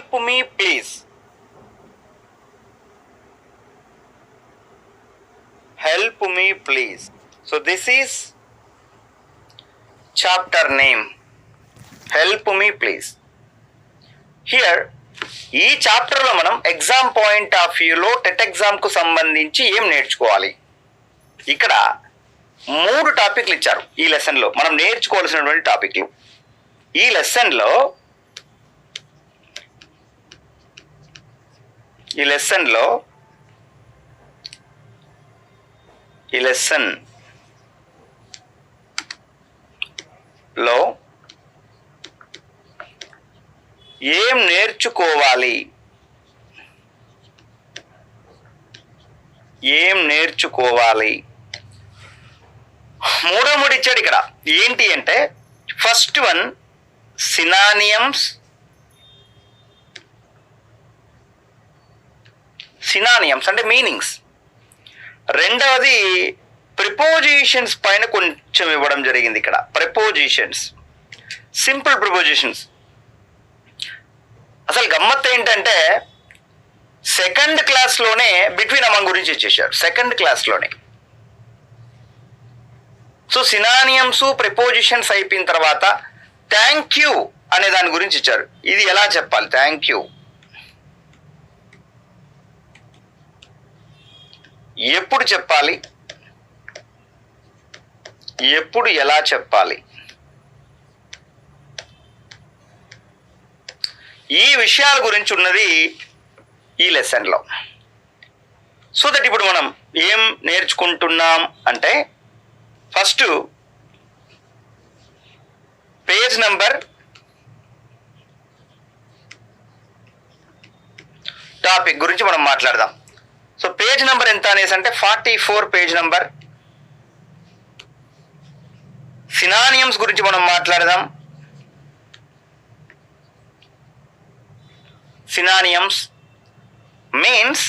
Help me please. Help me please. So this is chapter name. Help me please. Here ఈ చాప్టర్లో మనం exam point of వ్యూలో TET ఎగ్జామ్కు సంబంధించి ఏం నేర్చుకోవాలి. ఇక్కడ 3 టాపిక్లు ఇచ్చారు ఈ లెసన్లో మనం నేర్చుకోవాల్సినటువంటి టాపిక్లు. ఈ లెసన్లో ఏం నేర్చుకోవాలి, మూడో మూడు ఇచ్చాడు ఇక్కడ. ఏంటి అంటే ఫస్ట్ వన్ సినానియమ్స్ అంటే మీనింగ్స్. రెండవది ప్రిపోజిషన్స్ పైన కొంచెం ఇవ్వడం జరిగింది ఇక్కడ. Prepositions, simple prepositions. అసలు గమ్మత్తు ఏంటంటే సెకండ్ క్లాస్లోనే బిట్వీన్ అమంగ్ గురించి ఇచ్చేసారు, సెకండ్ క్లాస్లోనే. సో సినానియమ్స్ ప్రిపోజిషన్స్ అయిపోయిన తర్వాత థ్యాంక్ యూ అనే దాని గురించి ఇచ్చారు. ఇది ఎలా చెప్పాలి, థ్యాంక్ యూ ఎప్పుడు చెప్పాలి, ఎప్పుడు ఎలా చెప్పాలి, ఈ విషయాల గురించి ఉన్నది ఈ లెసన్లో. సో దట్ ఇప్పుడు మనం ఏం నేర్చుకుంటున్నాం అంటే ఫస్ట్ పేజ్ నంబర్ టాపిక్ గురించి మనం మాట్లాడదాం. సో పేజ్ నంబర్ ఎంత అనేసి అంటే 44 పేజ్ నంబర్. సినానియమ్స్ గురించి మనం మాట్లాడదాం. సినానియమ్స్ మీన్స్,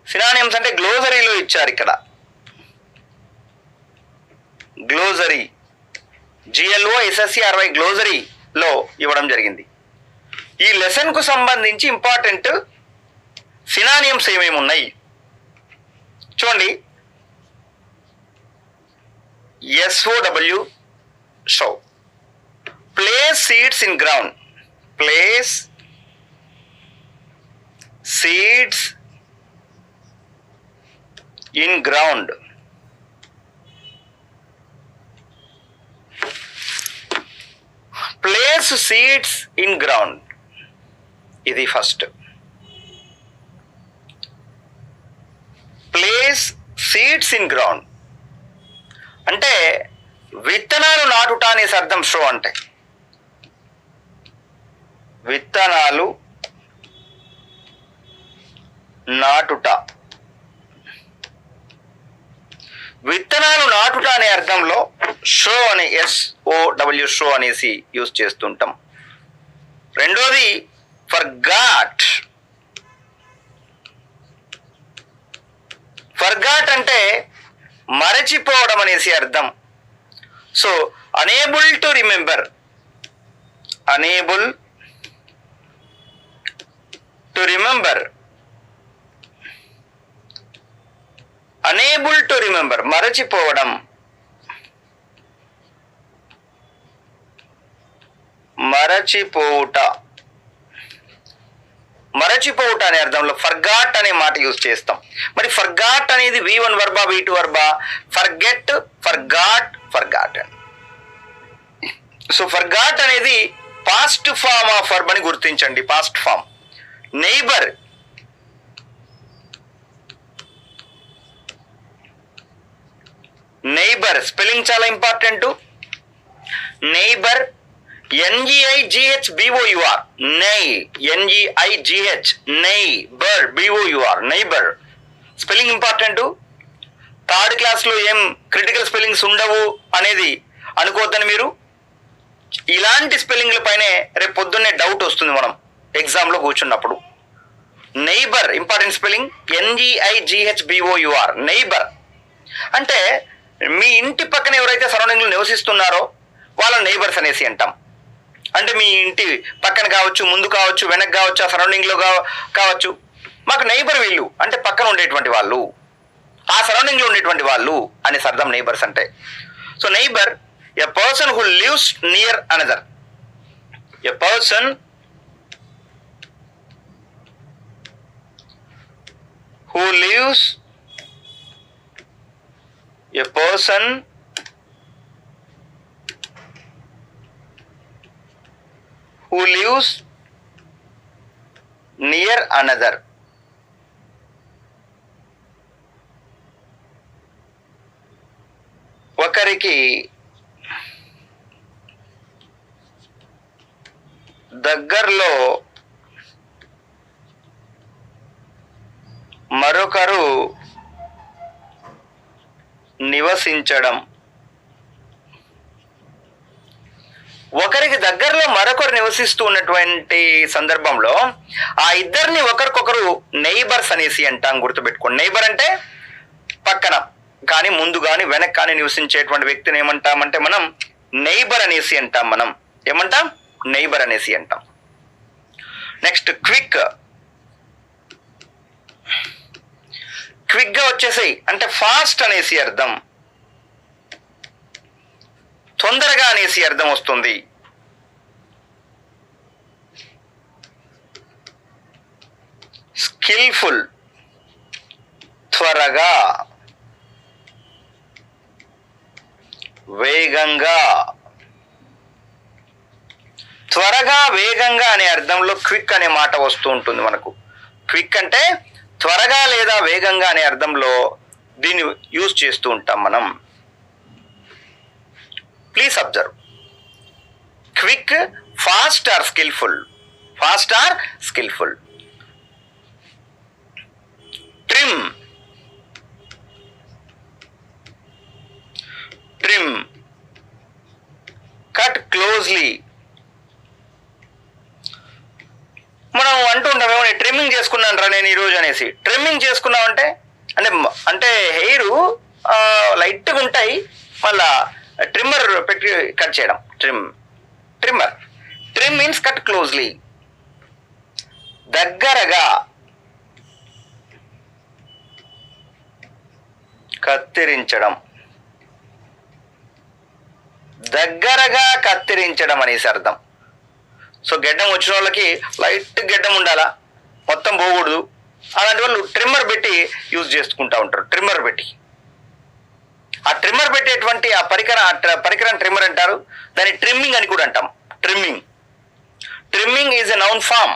సినానియమ్స్ అంటే గ్లోజరీలో ఇచ్చారు ఇక్కడ. గ్లోజరీ GLOSSERY గ్లోజరీలో ఇవ్వడం జరిగింది. ఈ లెసన్కు సంబంధించి ఇంపార్టెంట్ సినానియమ్స్ ఏమేమి ఉన్నాయి చూడండి. SOW show, place seeds in ground, place seeds in ground. Place seeds in ground, ఇది first. Place seeds in ground అంటే విత్తనాలు నాటుట అనేసి అర్థం. షో అంటే విత్తనాలు నాటుట. విత్తనాలు నాటుట అనే అర్థంలో షో అనే SOW షో అనేసి యూజ్ చేస్తుంటాం. రెండోది ఫర్గాట్. ఫర్గాట్ అంటే మరచిపోవడం అనేసి అర్థం. So unable to remember, unable to remember, unable to remember మరచిపోవడం, మరచిపోవుట అనే అర్థంలో ఫర్గాట్ అనే మాట యూజ్ చేస్తాం. మరి ఫర్గాట్ అనేది V1 వర్బా V2 వర్బా? Forget, forgot, forgotten. So forgot అనేది పాస్ట్ ఫామ్ ఆఫ్ వర్బ్ అని గుర్తించండి. Past form. Neighbour, neighbour spelling చాలా ఇంపార్టెంట్. నైబర్ NEIGHBOUR, నై, NEIGH, neighbour, BOUR, neighbour spelling important. Third క్లాస్లో ఏం క్రిటికల్ స్పెల్లింగ్స్ ఉండవు అనేది అనుకోవద్దని మీరు. ఇలాంటి స్పెల్లింగ్ల పైనే రేపు పొద్దున్నే డౌట్ వస్తుంది మనం ఎగ్జామ్లో కూర్చున్నప్పుడు. Neighbour important spelling NEIGHBOUR, neighbour అంటే మీ ఇంటి పక్కన ఎవరైతే సరౌండింగ్లో నివసిస్తున్నారో వాళ్ళ నైబర్స్ అనేసి అంటాం. అంటే మీ ఇంటి పక్కన కావచ్చు, ముందు కావచ్చు, వెనక కావచ్చు, ఆ సరౌండింగ్లో కావచ్చు. మాకు నైబర్ వీళ్ళు అంటే పక్కన ఉండేటువంటి వాళ్ళు, ఆ సరౌండింగ్లో ఉండేటువంటి వాళ్ళు అనేసి అర్థం నైబర్స్ అంటే. So neighbour a person who lives near another, a person who lives a person who lives near another. ఒకరికి దగ్గరలో మరొకరు నివసించడం. ఒకరికి దగ్గరలో మరొకరు నివసిస్తూ ఉన్నటువంటి సందర్భంలో ఆ ఇద్దరిని ఒకరికొకరు నైబర్స్ అనేసి అంటాం. గుర్తుపెట్టుకోండి, నైబర్ అంటే పక్కన కానీ, ముందు కానీ, వెనక్ కానీ నివసించేటువంటి వ్యక్తిని ఏమంటామంటే మనం నైబర్ అనేసి అంటాం. మనం ఏమంటాం? నైబర్ అనేసి అంటాం. Next quick. క్విక్గా వచ్చేసాయి అంటే ఫాస్ట్ అనేసి అర్థం, తొందరగా అనేసి అర్థం వస్తుంది. స్కిల్ఫుల్, త్వరగా, వేగంగా. త్వరగా, వేగంగా అనే అర్థంలో క్విక్ అనే మాట వస్తూ ఉంటుంది మనకు. క్విక్ అంటే త్వరగా లేదా వేగంగా అనే అర్థంలో దీన్ని యూజ్ చేస్తూ ఉంటాం మనం. Please observe. Quick, fast are skilful. Fast are skilful. Trim. Trim, cut closely. మనం అంటుంటాం ఏమో ట్రిమ్మింగ్ చేసుకున్నాను రా నేను ఈరోజు అనేసి. ట్రిమ్మింగ్ చేసుకున్నాం అంటే అంటే హెయిర్ లైట్గా ఉంటాయి, మళ్ళా ట్రిమ్మర్ పెట్టి కట్ చేయడం. Trimmer. Trim means cut closely, దగ్గరగా, కత్తిరించడం. దగ్గరగా కత్తిరించడం అనేసి అర్థం. సో గెడ్డం వచ్చిన వాళ్ళకి లైట్ గెడ్డం ఉండాలా, మొత్తం పోకూడదు. అలాంటి వాళ్ళు ట్రిమ్మర్ పెట్టి యూజ్ చేసుకుంటూ ఉంటారు. ట్రిమ్మర్ పెట్టి, ఆ ట్రిమ్మర్ పెట్టేటువంటి ఆ పరికరం ట్రిమ్మర్ అంటారు. దాన్ని ట్రిమ్మింగ్ అని కూడా అంటాం. Trimming. Trimming is a noun form.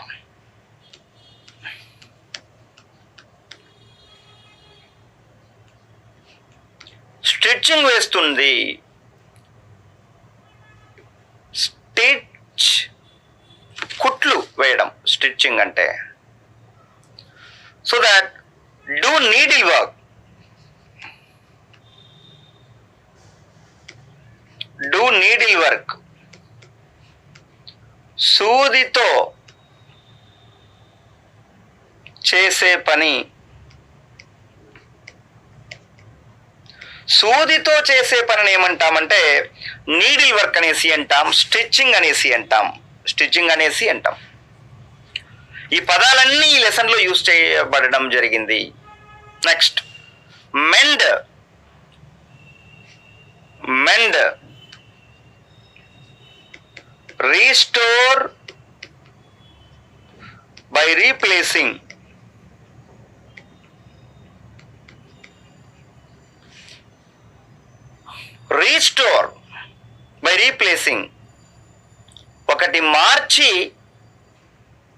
Stitching వేస్తుంది. స్టిచ్, కుట్లు వేయడం స్టిచ్చింగ్ అంటే. So that do needle work. Do needle work, సూదితో చేసే పని. సూదితో చేసే పనిని ఏమంటామంటే నీడిల్ వర్క్ అనేసి అంటాం, స్టిచ్చింగ్ అనేసి అంటాం. స్టిచ్చింగ్ అనేసి అంటాం. ఈ పదాలన్నీ ఈ లెసన్లో యూజ్ చేయబడడం జరిగింది. Next mend. Mend, restore by replacing. Restore by replacing, ఒకటి మార్చి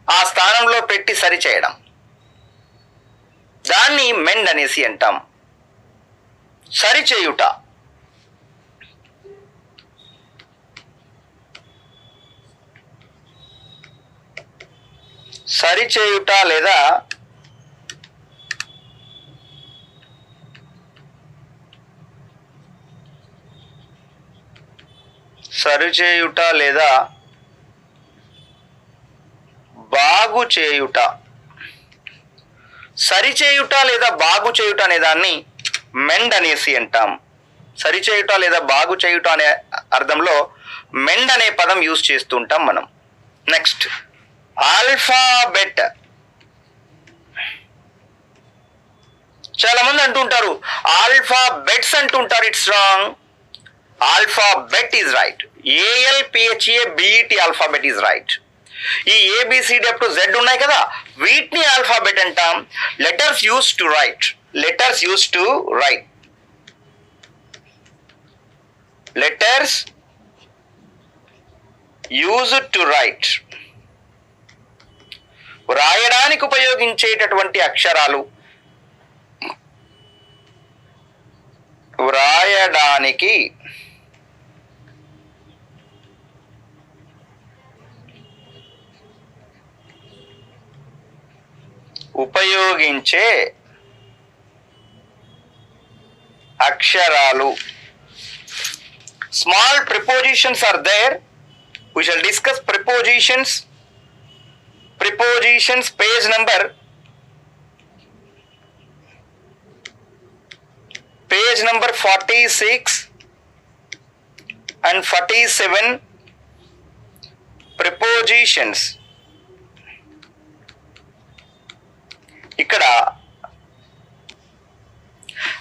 ఆ స్థానంలో పెట్టి సరిచేయడం, దాన్ని మెండ్ అనేసి అంటాం. సరిచేయుట. సరిచేయుట లేదా సరిచేయుట లేదా బాగు చేయుట. సరిచేయుట లేదా బాగు చేయుట అనే దాన్ని మెండ్ అనేసి అంటాం. సరిచేయుట లేదా బాగు చేయుట అనే అర్థంలో మెండ్ అనే పదం యూజ్ చేస్తుంటాం మనం. Next alphabet. చాలా మంది అంటుంటారు ఆల్ఫాబెట్స్ అంటుంటారు. It's wrong. Alphabet is right. ALPHABET alphabet is right. ఈ ABCD అప్ టు Z ఉన్నాయి కదా, వీటిని ఆల్ఫాబెట్ అంటాం. Letters use to right. Letters use to right. Letters use to right. వ్రాయడానికి ఉపయోగించేటటువంటి అక్షరాలు. వ్రాయడానికి ఉపయోగించే అక్షరాలు. Small prepositions are there. We shall discuss prepositions. Prepositions, page number 46 and 47. Prepositions. ఇక్కడ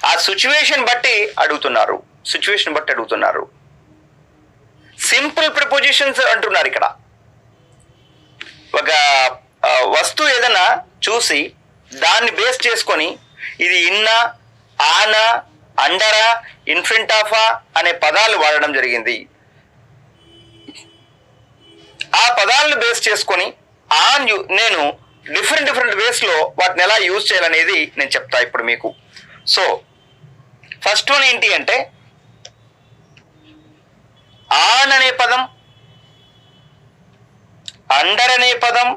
ఆ సిచ్యువేషన్ బట్టి అడుగుతున్నారు. సింపుల్ ప్రిపోజిషన్స్ అంటున్నారు. ఇక్కడ ఒక వస్తువు ఏదైనా చూసి దాన్ని బేస్ చేసుకొని ఇది ఇన్నా, ఆనా, అండరా, ఇన్ఫ్రంట్ ఆఫా అనే పదాలు వాడడం జరిగింది. ఆ పదాలను బేస్ చేసుకొని నేను డిఫరెంట్ వేస్లో వాటిని ఎలా యూజ్ చేయాలనేది నేను చెప్తా ఇప్పుడు మీకు. సో ఫస్ట్ వన్ ఏంటి అంటే ఆన్ అనే పదం, అండర్ అనే పదం,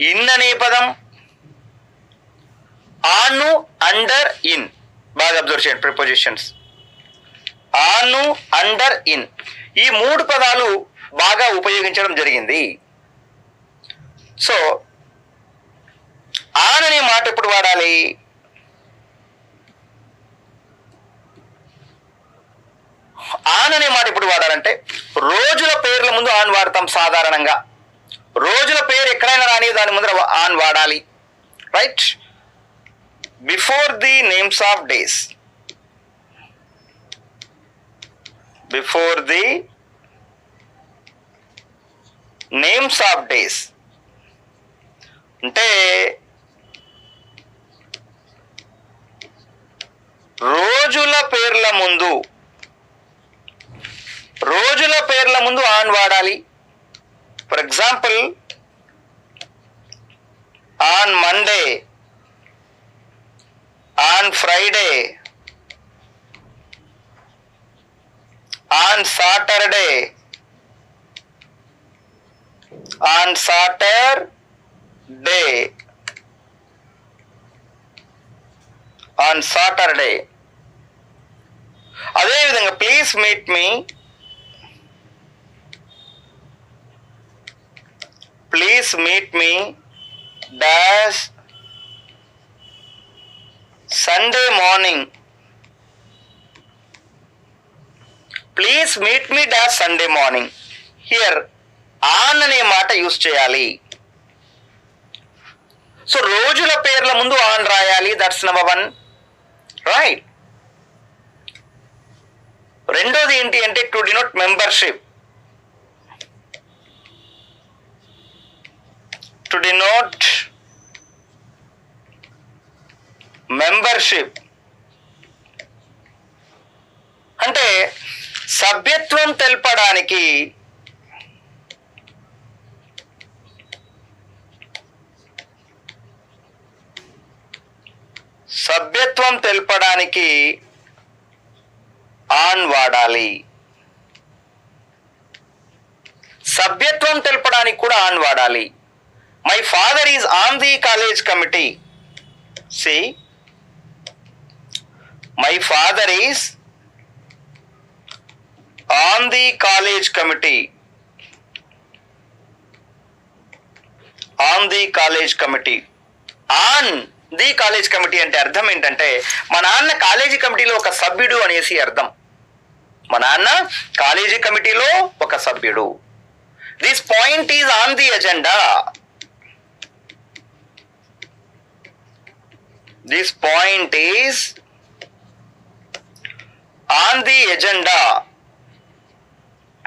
ఇన్ అనే పదం, ఆను, అండర్, ఇన్. బాగా అబ్జర్వ్ చేయండి ప్రిపోజిషన్స్. ఆను, అండర్, ఇన్ ఈ 3 పదాలు బాగా ఉపయోగించడం జరిగింది. సో ఆన్ అనే మాట ఎప్పుడు వాడాలి? ఆన్ అనే మాట ఎప్పుడు వాడాలంటే రోజుల పేర్ల ముందు ఆన్ వాడతాం సాధారణంగా. రోజుల పేరు ఎక్కడైనా రాని దాని ముందర ఆన్ వాడాలి. Right? Before the names of days. Before the names of days అంటే రోజుల పేర్ల ముందు ఆన్ వాడాలి. For example on Monday, on Friday, on Saturday, on Saturday, on Saturday. అదేవిధంగా please meet me, please meet me dash Sunday morning. Please meet me dash Sunday morning. Here on అనే మాట use చేయాలి. So రోజుల పేర్ల ముందు on రాయాలి. That's number 1. Right. రెండోది ఏంటి అంటే to denote membership. To denote membership అంటే సభ్యత్వం తెలపడానికి ఆన్ వాడాలి. సభ్యత్వం తెలపడానికి కూడా ఆన్ వాడాలి. My father is on the college committee. See, my father is on the college committee. On the college committee. On the college committee అంటే అర్థం ఏంటంటే మా నాన్న కాలేజీ కమిటీలో ఒక సభ్యుడు అనేసి అర్థం. మా నాన్న కాలేజీ కమిటీలో ఒక సభ్యుడు. This point is on the agenda. This point is on the agenda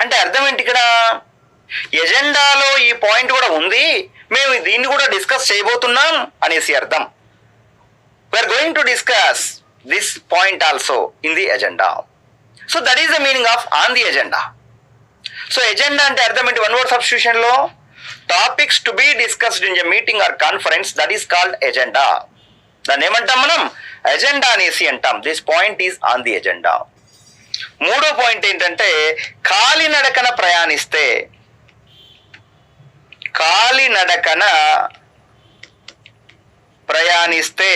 అంటే అర్థం ఏంటి? ఇక్కడ ఎజెండాలో ఈ పాయింట్ కూడా ఉంది, మేము దీన్ని కూడా డిస్కస్ చేయబోతున్నాం అనేసి అర్థం. We are going to discuss this point also in the agenda. So that is the meaning of on the agenda. So agenda అంటే అర్థం ఏంటి? వన్ వర్డ్ సబ్స్టిట్యూషన్ లో topics to be discussed in a meeting or conference, that is called agenda. దాన్ని ఏమంటాం మనం? Agenda అనేసి అంటాం. This point is on the agenda. మూడో పాయింట్ ఏంటంటే కాలినడకన ప్రయాణిస్తే. కాలినడకన ప్రయాణిస్తే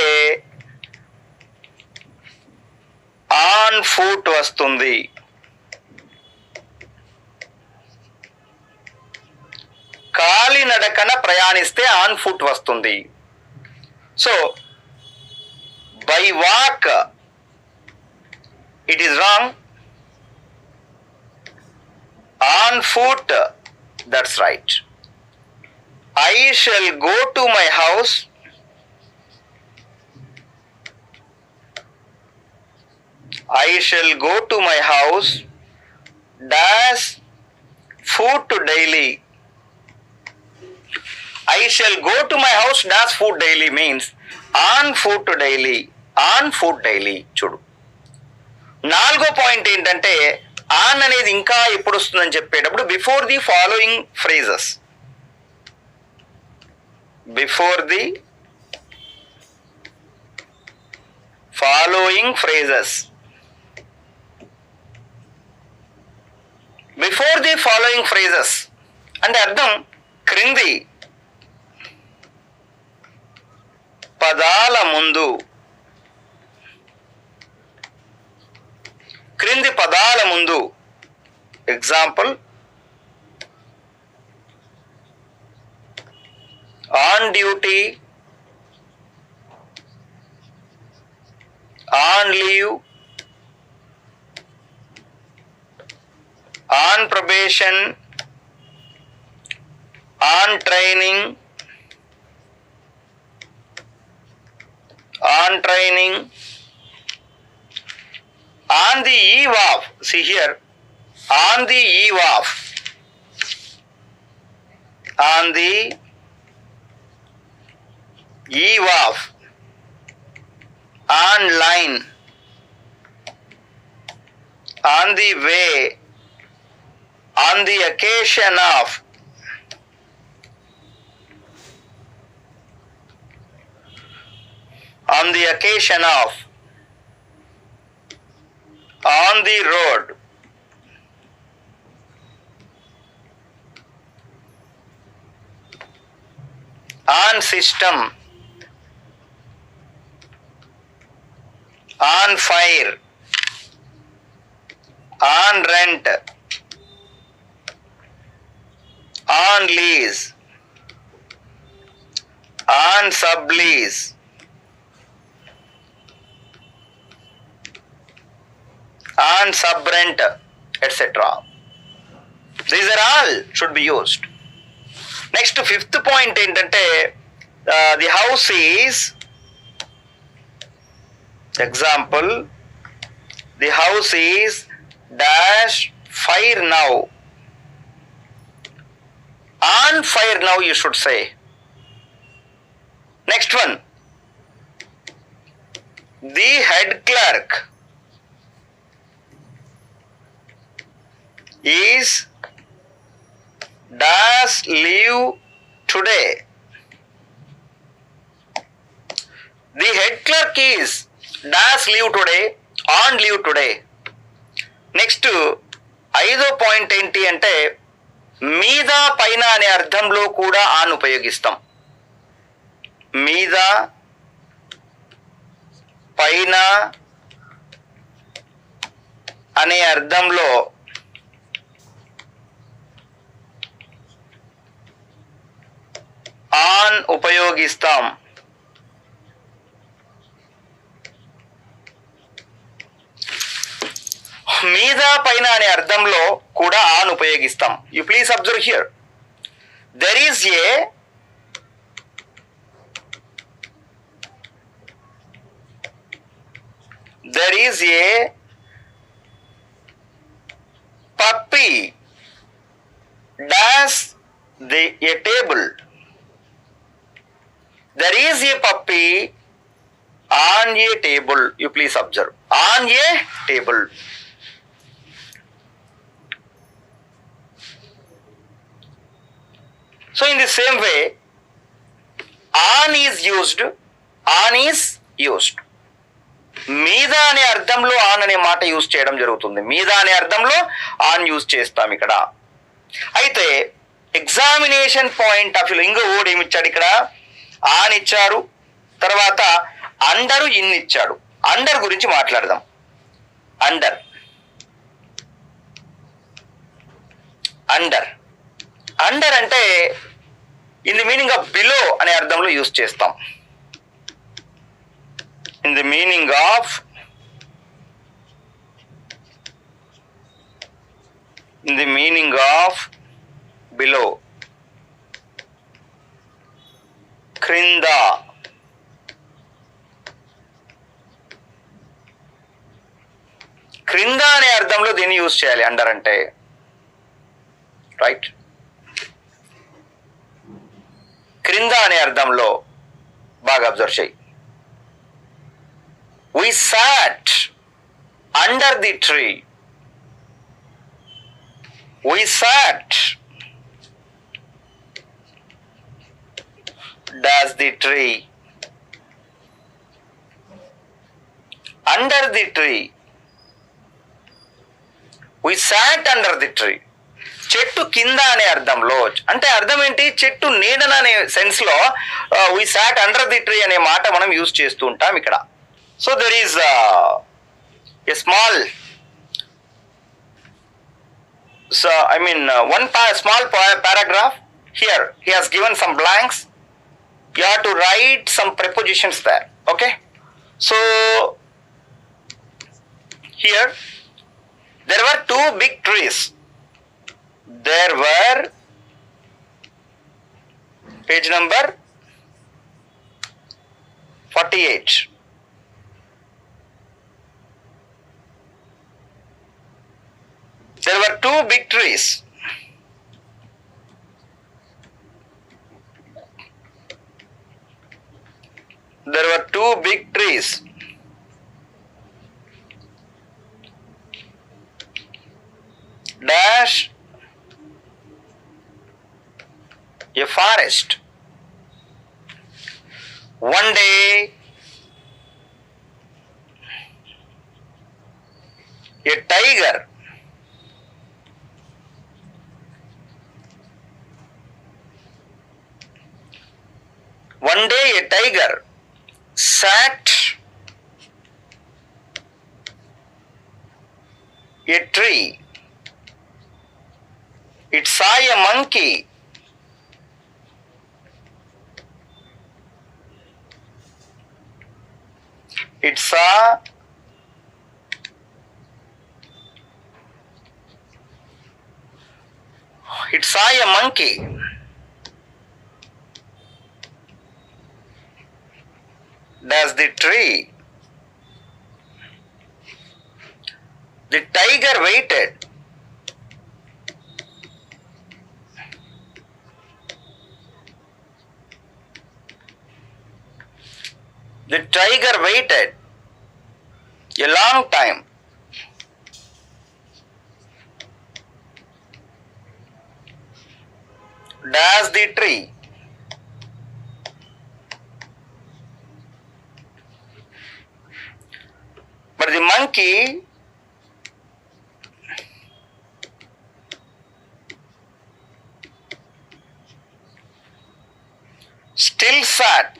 ఆన్ ఫుట్ వస్తుంది. కాలినడకన ప్రయాణిస్తే ఆన్ ఫుట్ వస్తుంది. So by walk it is wrong. On foot, that's right. I shall go to my house. I shall go to my house dash foot daily. I shall go to my house dash foot daily means on foot daily. On foot daily. చూడు, నాలుగో point ఏంటంటే on అనేది ఇంకా ఎప్పుడు వస్తుందని చెప్పేటప్పుడు before the following phrases. Before the following phrases. Before the following phrases అంటే అర్థం క్రింది పదాల ముందు. క్రింది పదాల ముందు. Example, on duty, on leave, on probation, on training, on training, on the eve of. See here, on the eve of. On the eve of. Online. On the way. On the occasion of. On the occasion of. On the road. On system. On fire. On rent. On lease. On sublease. On subrent, etc. These are all should be used. Next, fifth point ఏంటంటే the house is. Example, the house is dash fire now. On fire now you should say. Next one, the head clerk is dash leave today. The head clerk is dash leave today, on leave today. Next ఐదో point ఏంటి అంటే మీద పైన అనే అర్థంలో కూడా on ఉపయోగిస్తాం. మీద పైన అనే అర్థంలో ఆన్ ఉపయోగిస్తాం. మీద పైన అనే అర్థంలో కూడా ఆన్ ఉపయోగిస్తాం. You please observe here. There is a puppy dash a table. There is a puppy on a table. You please observe. On a table. So in the same way, on is used. మీద అనే అర్థంలో on అనే మాట use చేయడం జరుగుతుంది. మీద అనే అర్థంలో ఆన్ యూజ్ చేస్తాం ఇక్కడ. అయితే ఎగ్జామినేషన్ పాయింట్ ఆఫ్ వ్యూ ఇంకో వర్డ్ ఏమి ఇచ్చాడు ఇక్కడ? ఆన్ ఇచ్చారు, తర్వాత అండర్ ఇన్ ఇచ్చాడు. అండర్ గురించి మాట్లాడదాం. అండర్ అంటే in the meaning of below అనే అర్థంలో యూజ్ చేస్తాం. In the meaning of below, క్రింద, క్రింద అనే అర్థంలో దీన్ని యూజ్ చేయాలి అండర్ అంటే. రైట్, క్రింద అనే అర్థంలో బాగా అబ్జర్వ్ చేయి. We sat under the tree. We sat dash the tree. Under the tree. We sat under the tree. చెట్టు కింద అనే అర్థంలో, అంటే అర్థం ఏంటి? చెట్టు నీడన అనే సెన్స్ లో we sat under the tree అనే మాట మనం యూజ్ చేస్తూ ఉంటాం ఇక్కడ. So there is a small, small paragraph here. He has given some blanks. You have to write some prepositions there. Okay. So here there were two big trees. There were, page number 48. There were two big trees. There were two big trees. Dash a forest. One day a tiger sat a tree. It saw a monkey. It saw a monkey. Does the tree. The tiger waited. The tiger waited a long time. Does the tree. But the monkey still sat.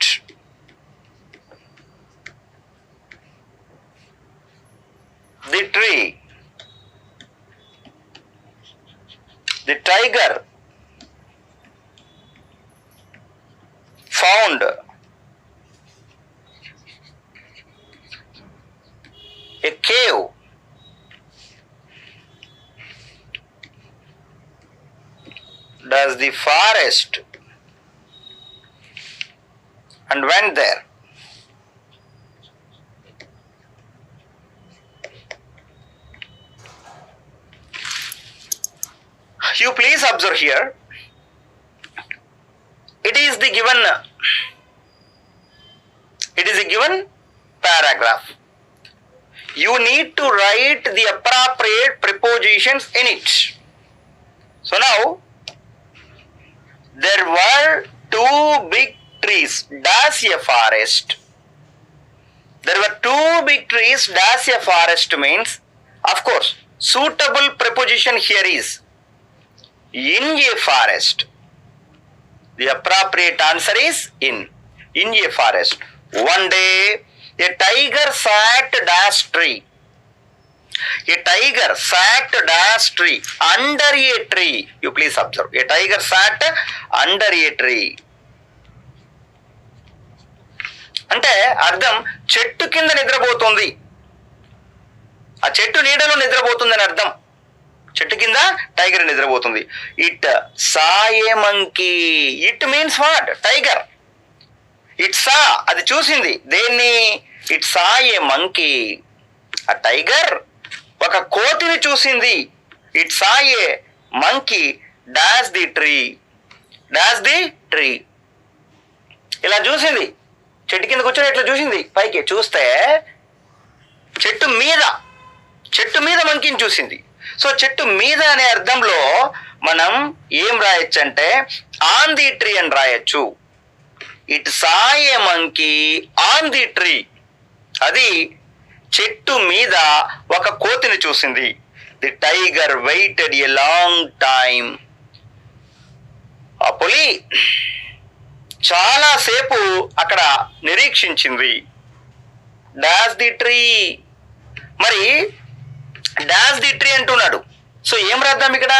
The tree. The tiger found a cave does the forest and went there. You please observe here. It is a given paragraph. You need to write the appropriate prepositions in it. So now, there were two big trees dash a forest. There were two big trees dash a forest means, of course, suitable preposition here is in a forest. The appropriate answer is in a forest. One day, a tiger sat dash tree. A tiger sat dash tree under a tree. You please observe. A tiger sat under a tree. అంటే అర్థం చెట్టు కింద నిద్రపోతుంది. ఆ చెట్టు నీడలో నిద్రపోతుందని అర్థం. చెట్టు కింద టైగర్ నిద్రపోతుంది. It saw a monkey. It means what? Tiger. It saw అది చూసింది. దేన్ని? It saw a monkey. ఆ టైగర్ ఒక కోతిని చూసింది. It saw a monkey dash the tree. Dash the tree. ఇలా చూసింది. చెట్టు కింద కూర్చొని ఇట్లా చూసింది. పైకి చూస్తే చెట్టు మీద మంకీని చూసింది. సో చెట్టు మీద అనే అర్థంలో మనం ఏం రాయొచ్చు అంటే ఆన్ ది ట్రీ అని రాయొచ్చు. It saw a monkey on the tree. అది చెట్టు మీద ఒక కోతిని చూసింది. The tiger waited a long time. ఆ పులి చాలాసేపు అక్కడ నిరీక్షించింది. Dash the tree. మరి డాష్ ది ట్రీ అంటున్నాడు. సో ఏం రాద్దాం ఇక్కడ?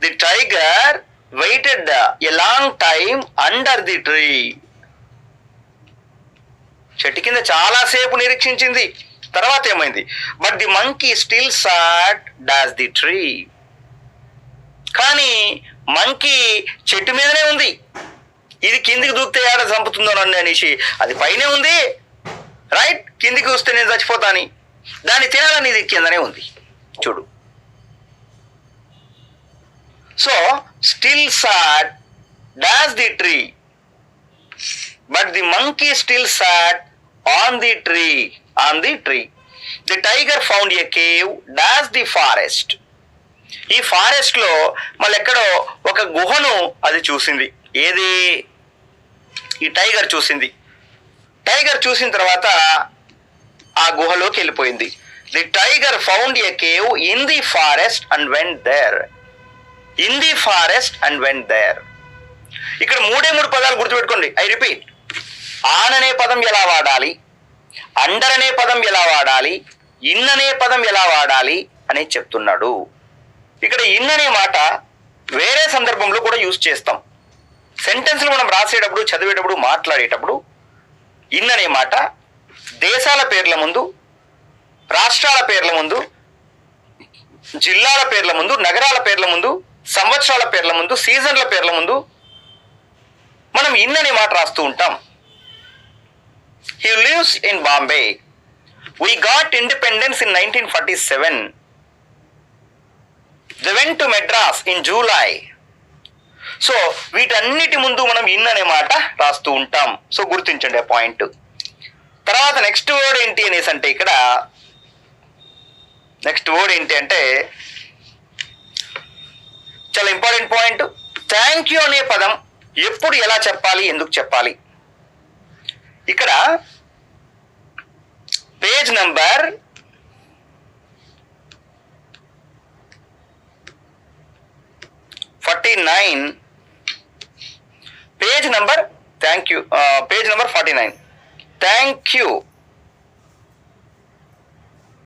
The tiger waited a long time under the tree. చెట్టు కింద చాలాసేపు నిరీక్షించింది. తర్వాత ఏమైంది? But the monkey still sat dash the tree. కానీ మంకీ చెట్టు మీదనే ఉంది. ఇది కిందికి దూకితే ఏడ చంపుతుందో నన్ను అనేసి అది పైనే ఉంది. రైట్? కిందికి వస్తే నేను చచ్చిపోతాను. దాన్ని తినాలని ఇది కిందనే ఉంది. చూడు. So still sat dash the tree but the monkey still sat on the tree. On the tree. The tiger found a cave dash the forest. ఈ ఫారెస్ట్ లో మళ్ళీ ఎక్కడో ఒక గుహను అది చూసింది. ఏది? ఈ టైగర్ చూసింది. టైగర్ చూసిన తర్వాత ఆ గుహలోకి వెళ్ళిపోయింది. The tiger found a cave in the forest and went there. In the forest and went there. ఇక్కడ మూడు పదాలు గుర్తుపెట్టుకోండి. I repeat. ఆన్ అనే పదం ఎలా వాడాలి, అండర్ అనే పదం ఎలా వాడాలి, ఇన్ అనే పదం ఎలా వాడాలి అని చెప్తున్నాడు. ఇక్కడ ఇన్ అనే మాట వేరే సందర్భంలో కూడా యూజ్ చేస్తాం. సెంటెన్స్లు మనం రాసేటప్పుడు, చదివేటప్పుడు, మాట్లాడేటప్పుడు ఇన్ అనే మాట దేశాల పేర్ల ముందు, రాష్ట్రాల పేర్ల ముందు, జిల్లాల పేర్ల ముందు, నగరాల పేర్ల ముందు, సంవత్సరాల పేర్ల ముందు, సీజన్ల పేర్ల ముందు మనం ఇన్ అనే మాట రాస్తూ ఉంటాం. He lives in Bombay. We got independence in 1947. They went to Madras in July. So వీటన్నిటి ముందు మనం ఇన్ అనే మాట రాస్తూ ఉంటాం. సో గుర్తించండి ఆ పాయింట్. తర్వాత నెక్స్ట్ వర్డ్ ఏంటి అనేసి అంటే ఇక్కడ నెక్స్ట్ వర్డ్ ఏంటి అంటే చాలా ఇంపార్టెంట్ పాయింట్. థ్యాంక్ యూ అనే పదం ఎప్పుడు ఎలా చెప్పాలి, ఎందుకు చెప్పాలి? ఇక్కడ page number 49, page number thank you, page number 49. Thank you